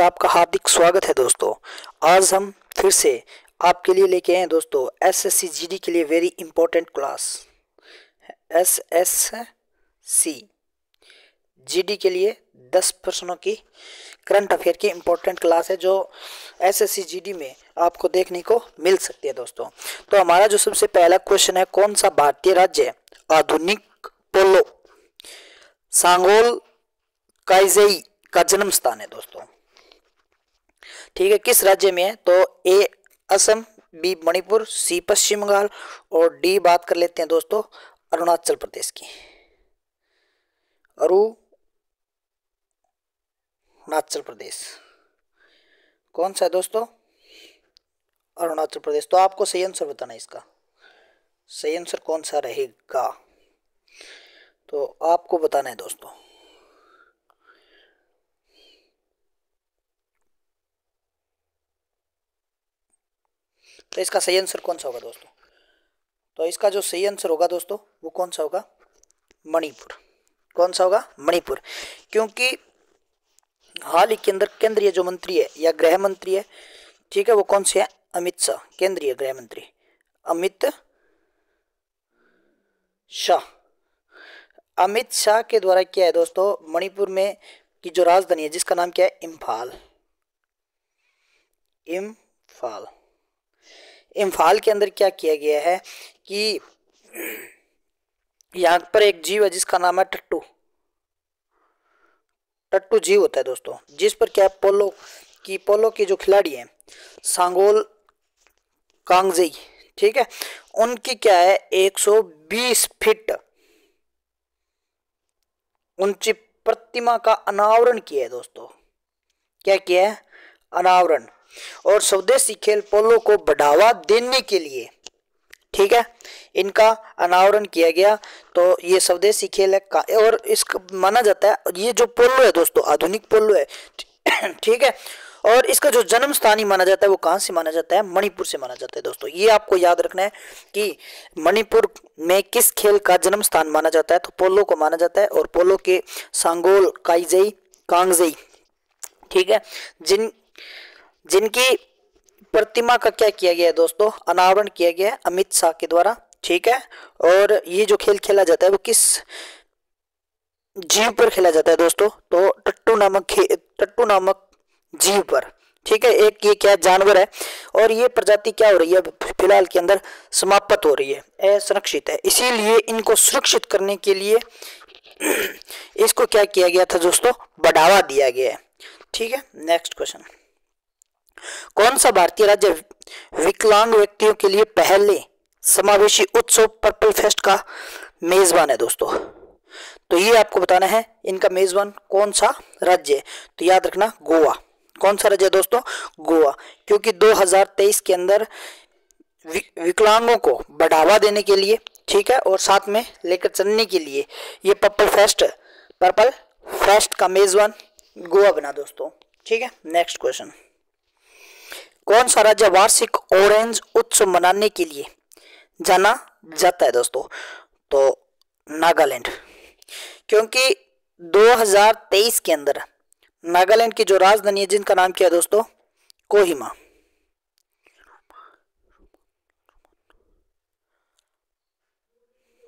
आपका हार्दिक स्वागत है दोस्तों। आज हम फिर से आपके लिए लेके आए हैं दोस्तों एसएससी जीडी के लिए very important class. SSC GD के लिए 10 प्रश्नों की करंट अफेयर की इंपॉर्टेंट क्लास है जो एसएससी जीडी में आपको देखने को मिल सकती है दोस्तों। तो हमारा जो सबसे पहला क्वेश्चन है, कौन सा भारतीय राज्य आधुनिक पोलो सांगोल काइजेई का जन्म स्थान है दोस्तों? ठीक है, किस राज्य में है? तो ए असम, बी मणिपुर, सी पश्चिम बंगाल और डी बात कर लेते हैं दोस्तों अरुणाचल प्रदेश की। अरुणाचल प्रदेश कौन सा है दोस्तों? अरुणाचल प्रदेश। तो आपको सही आंसर बताना है, इसका सही आंसर कौन सा रहेगा तो आपको बताना है दोस्तों। तो इसका सही आंसर कौन सा होगा दोस्तों? तो इसका जो सही आंसर होगा दोस्तों वो कौन सा होगा? मणिपुर। कौन सा होगा? मणिपुर। क्योंकि हाल ही के अंदर केंद्रीय जो मंत्री है या गृह मंत्री है, ठीक है, वो कौन से है? अमित शाह, केंद्रीय गृह मंत्री अमित शाह। अमित शाह के द्वारा क्या है दोस्तों, मणिपुर में की जो राजधानी है जिसका नाम क्या है? इम्फाल। इम्फाल के अंदर क्या किया गया है कि यहाँ पर एक जीव है जिसका नाम है टट्टू। टट्टू जीव होता है दोस्तों, जिस पर क्या पोलो की जो खिलाड़ी हैं सांगोल कांगजेई, ठीक है, उनकी क्या है 120 फीट ऊंची प्रतिमा का अनावरण किया है दोस्तों। क्या किया है? अनावरण। और स्वदेशी खेल पोलो को बढ़ावा देने के लिए, ठीक है, इनका अनावरण किया गया। तो ये स्वदेशी खेल है और इसका माना जाता है ये जो पोलो है दोस्तों आधुनिक पोलो है, ठीक है, और इसका जो जन्म स्थान ही माना जाता है वो कहाँ से माना जाता है? मणिपुर से माना जाता है दोस्तों। ये आपको याद रखना है कि मणिपुर में किस खेल का जन्म स्थान माना जाता है, तो पोलो को माना जाता है। और पोलो के सांगोल काइजेई कांगजेई, ठीक है, जिनकी प्रतिमा का क्या किया गया है दोस्तों? अनावरण किया गया है अमित शाह के द्वारा, ठीक है। और ये जो खेल खेला जाता है वो किस जीव पर खेला जाता है दोस्तों? तो टट्टू नामक जीव पर, ठीक है। एक ये क्या जानवर है और ये प्रजाति क्या हो रही है फिलहाल के अंदर? समाप्त हो रही है, असुरक्षित है। इसीलिए इनको सुरक्षित करने के लिए इसको क्या किया गया था दोस्तों? बढ़ावा दिया गया है, ठीक है। नेक्स्ट क्वेश्चन, कौन सा भारतीय राज्य विकलांग व्यक्तियों के लिए पहले समावेशी उत्सव पर्पल फेस्ट का मेजबान है दोस्तों? तो ये आपको बताना है इनका मेजबान कौन सा राज्य है। तो याद रखना गोवा। कौन सा राज्य है दोस्तों? गोवा। क्योंकि 2023 के अंदर विकलांगों को बढ़ावा देने के लिए, ठीक है, और साथ में लेकर चलने के लिए ये पर्पल फेस्ट का मेजबान गोवा बना दोस्तों, ठीक है। नेक्स्ट क्वेश्चन, कौन सा राज्य वार्षिक ऑरेंज उत्सव मनाने के लिए जाना जाता है दोस्तों? तो नागालैंड। क्योंकि 2023 के अंदर नागालैंड की जो राजधानी है जिनका नाम क्या है दोस्तों? कोहिमा,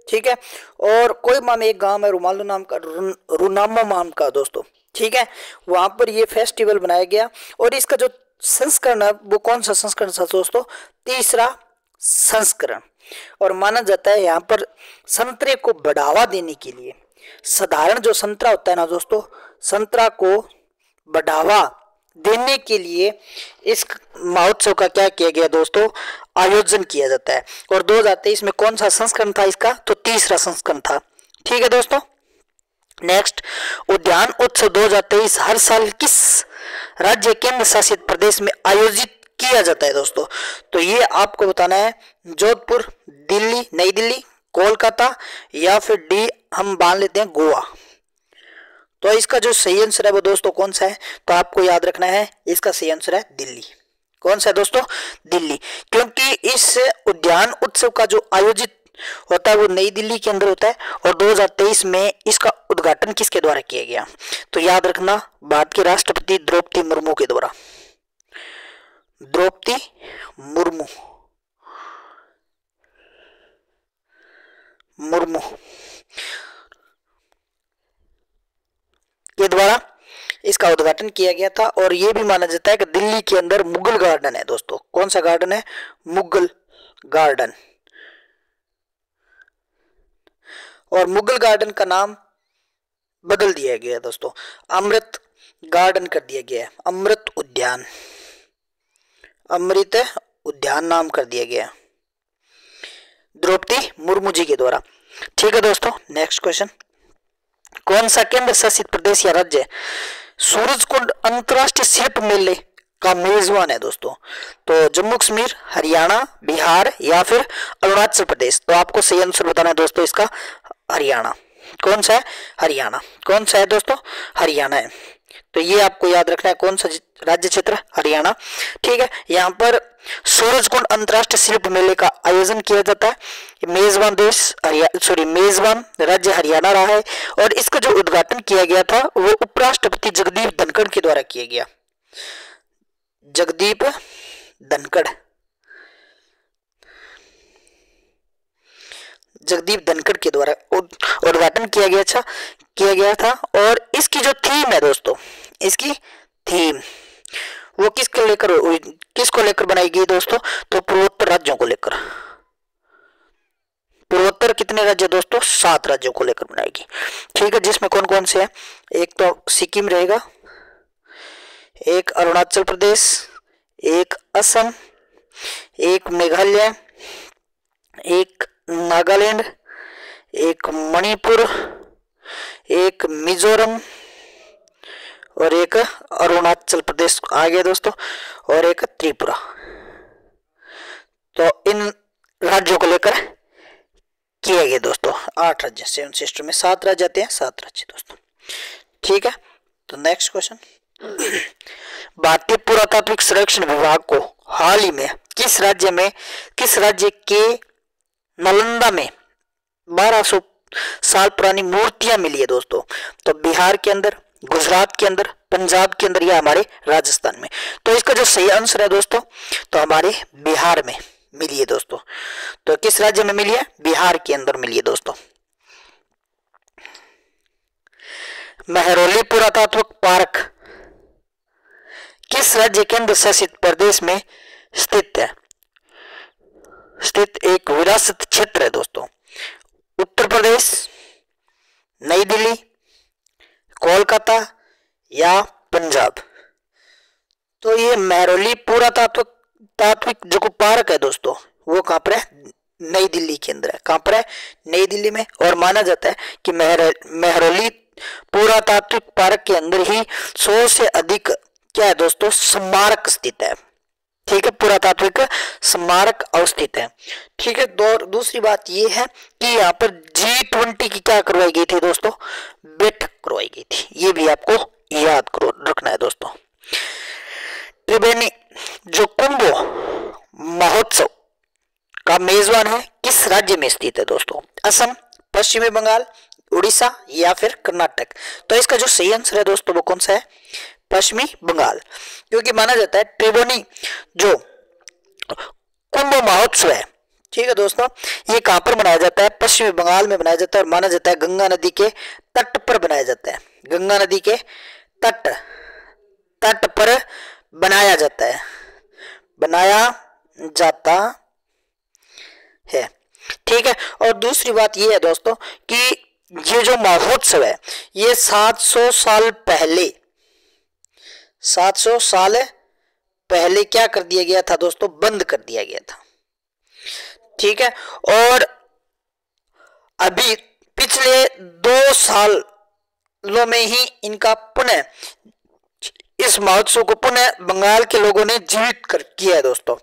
ठीक है। और कोहिमा में एक गांव है रुमालू नाम का, रुनामा नाम का दोस्तों, ठीक है, वहां पर ये फेस्टिवल बनाया गया। और इसका जो संस्करण है वो कौन सा संस्करण था दोस्तों? तीसरा संस्करण। और माना जाता है यहाँ पर संतरे को बढ़ावा देने के लिए, साधारण जो संतरा होता है ना दोस्तों, संतरा को बढ़ावा देने के लिए इस महोत्सव का क्या किया गया दोस्तों? आयोजन किया जाता है। और 2023 में कौन सा संस्करण था इसका? तो तीसरा संस्करण था, ठीक है दोस्तों। नेक्स्ट, उद्यान उत्सव 2023 हर साल किस राज्य केंद्र शासित प्रदेश में आयोजित किया जाता है दोस्तों? तो ये आपको बताना है जोधपुर, दिल्ली, नई दिल्ली, कोलकाता या फिर डी हम मान लेते हैं गोवा। तो इसका जो सही आंसर है वो दोस्तों कौन सा है? तो आपको याद रखना है इसका सही आंसर है दिल्ली। कौन सा है दोस्तों? दिल्ली। क्योंकि इस उद्यान उत्सव का जो आयोजित होता है वो नई दिल्ली के अंदर होता है, और 2023 में इसका उद्घाटन किसके द्वारा किया गया? तो याद रखना, भारत के राष्ट्रपति द्रौपदी मुर्मू के द्वारा। द्रौपदी मुर्मू के द्वारा इसका उद्घाटन किया गया था। और यह भी माना जाता है कि दिल्ली के अंदर मुगल गार्डन है दोस्तों। कौन सा गार्डन है? मुगल गार्डन। और मुगल गार्डन का नाम बदल दिया गया दोस्तों, अमृत गार्डन कर दिया गया है, अमृत उद्यान, अमृत उद्यान नाम कर दिया गया द्रौपदी मुर्मू जी के द्वारा। ठीक है दोस्तों, नेक्स्ट क्वेश्चन, कौन सा केंद्र शासित प्रदेश या राज्य सूरजकुंड अंतरराष्ट्रीय शिल्प मेले का मेजबान है दोस्तों? तो जम्मू कश्मीर, हरियाणा, बिहार या फिर अरुणाचल प्रदेश? तो आपको सही आंसर बताना है दोस्तों इसका हरियाणा। कौन सा है? हरियाणा। कौन सा है दोस्तों? हरियाणा है। तो ये आपको याद रखना है, कौन सा राज्य क्षेत्र? हरियाणा। ठीक है, यहाँ पर सूरजकुंड अंतरराष्ट्रीय शिल्प मेले का आयोजन किया जाता है। मेजबान देश मेजबान राज्य हरियाणा रहा है। और इसका जो उद्घाटन किया गया था वो उपराष्ट्रपति जगदीप धनखड़ के द्वारा किया गया। जगदीप धनखड़ के द्वारा उद्घाटन किया गया था। और इसकी जो थीम है दोस्तों, इसकी थीम वो किसको लेकर बनाई गई दोस्तों? तो पूर्वोत्तर राज्यों को लेकर। पूर्वोत्तर कितने राज्य दोस्तों? 7 राज्यों को लेकर बनाएगी। ठीक है, जिसमें कौन कौन से हैं? एक तो सिक्किम रहेगा, एक अरुणाचल प्रदेश, एक असम, एक मेघालय, एक नागालैंड, एक मणिपुर, एक मिजोरम और एक अरुणाचल प्रदेश आ गया दोस्तों, और एक त्रिपुरा। तो इन राज्यों को लेकर किया गया दोस्तों 8 राज्य। 7 सिस्टम में 7 राज्य आते हैं, 7 राज्य दोस्तों। ठीक है, तो नेक्स्ट क्वेश्चन, भारतीय पुरातात्विक सर्वेक्षण विभाग को हाल ही में किस राज्य के नालंदा में 1200 साल पुरानी मूर्तियां मिली है दोस्तों? तो बिहार के अंदर, गुजरात के अंदर, पंजाब के अंदर या हमारे राजस्थान में? तो इसका जो सही आंसर है दोस्तों, तो हमारे बिहार में मिली है दोस्तों। तो किस राज्य में मिली है? बिहार के अंदर मिली है दोस्तों। महरौली पुरातात्विक पार्क किस राज्य केंद्र शासित प्रदेश में स्थित एक विरासत क्षेत्र है दोस्तों? उत्तर प्रदेश, नई दिल्ली, कोलकाता या पंजाब? तो ये महरौली पुरातात्विक जो पार्क है दोस्तों, वो कहां पर है? नई दिल्ली के अंदर है। कहां पर है? नई दिल्ली में। और माना जाता है कि महरौली पुरातात्विक पार्क के अंदर ही 100 से अधिक क्या है दोस्तों? स्मारक स्थित है। ठीक है, पुरातात्विक स्मारक अवस्थित है। ठीक है, दूसरी बात यह है कि यहाँ पर G20 की क्या करवाई गई थी दोस्तों? बैठक करवाई गई थी। ये भी आपको याद रखना है दोस्तों। त्रिवेणी जो कुंभ महोत्सव का मेजबान है किस राज्य में स्थित है दोस्तों? असम, पश्चिमी बंगाल, उड़ीसा या फिर कर्नाटक? तो इसका जो सही आंसर है दोस्तों वो कौन सा है? पश्चिमी बंगाल। क्योंकि माना जाता है त्रिवेणी जो कुंभ महोत्सव है, ठीक है दोस्तों, ये कहां पर मनाया जाता है? पश्चिमी बंगाल में मनाया जाता है। और माना जाता है गंगा नदी के तट पर बनाया जाता है। गंगा नदी के तट पर बनाया जाता है। ठीक है, और दूसरी बात ये है दोस्तों कि ये जो महोत्सव है ये 700 साल पहले क्या कर दिया गया था दोस्तों? बंद कर दिया गया था। ठीक है, और अभी पिछले 2 सालों में ही इनका पुनः इस महोत्सव को पुनः बंगाल के लोगों ने जीवित किया है दोस्तों।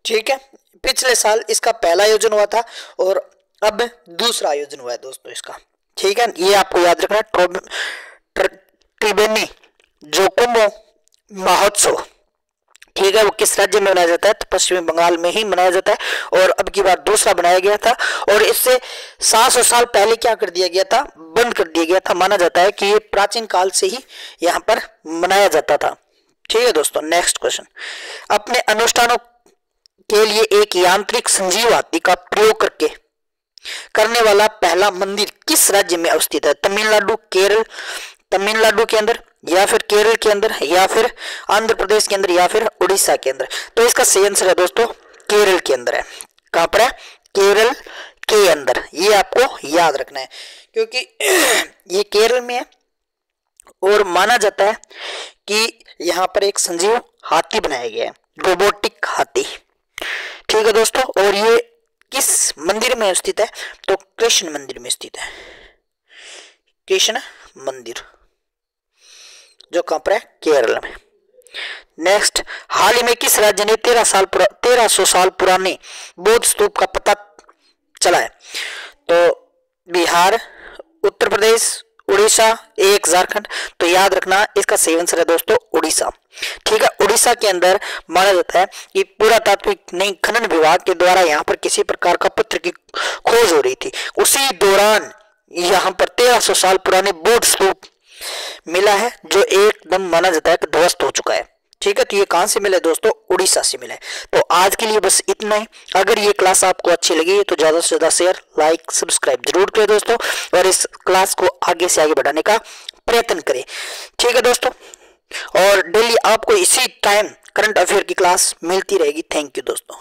ठीक है, पिछले साल इसका पहला आयोजन हुआ था और अब दूसरा आयोजन हुआ है दोस्तों इसका। ठीक है, ये आपको याद रखना है। त्रिवेणी जो कुंभ महोत्सव ठीक है, वो किस राज्य में बनाया जाता है? तो पश्चिमी बंगाल में ही मनाया जाता है। और अब की बार दूसरा बनाया गया था, और इससे 700 साल पहले क्या कर दिया गया था? बंद कर दिया गया था। माना जाता है कि ये प्राचीन काल से ही यहाँ पर मनाया जाता था। ठीक है दोस्तों, नेक्स्ट क्वेश्चन। अपने अनुष्ठानों के लिए एक यांत्रिक संजीव हाथी का प्रयोग करके करने वाला पहला मंदिर किस राज्य में अवस्थित है? तमिलनाडु, केरल, तमिलनाडु के अंदर, या फिर केरल के अंदर, या फिर आंध्र प्रदेश के अंदर, या फिर उड़ीसा के अंदर? तो इसका सही आंसर है दोस्तों केरल के अंदर है। कहां पर है? केरल के अंदर। ये आपको याद रखना है क्योंकि ये केरल में है और माना जाता है कि यहाँ पर एक संजीव हाथी बनाया गया है, रोबोटिक हाथी। ठीक है दोस्तों, और ये किस मंदिर में स्थित है? तो कृष्ण मंदिर में स्थित है, कृष्ण मंदिर, जो कहां पर है? केरल में। नेक्स्ट, हाल ही में किस राज्य ने 1300 साल पुराने बौद्ध स्तूप का पता चला है? तो बिहार, उत्तर प्रदेश, उड़ीसा, एक झारखंड। तो याद रखना इसका सही आंसर है दोस्तों उड़ीसा। ठीक है, उड़ीसा के अंदर माना जाता है कि पुरातात्विक नहीं खनन विभाग के द्वारा यहाँ पर किसी प्रकार का पत्थर की खोज हो रही थी, उसी दौरान यहाँ पर 1300 साल पुराने बौद्ध स्तूप मिला है, जो एकदम माना जाता है कि ध्वस्त हो चुका है। ठीक है, तो ये कहां से मिला है दोस्तों? उड़ीसा से मिला है। तो आज के लिए बस इतना ही। अगर ये क्लास आपको अच्छी लगी तो ज्यादा से ज्यादा शेयर, लाइक, सब्सक्राइब जरूर करें दोस्तों, और इस क्लास को आगे से आगे बढ़ाने का प्रयत्न करें। ठीक है दोस्तों, और डेली आपको इसी टाइम करंट अफेयर की क्लास मिलती रहेगी। थैंक यू दोस्तों।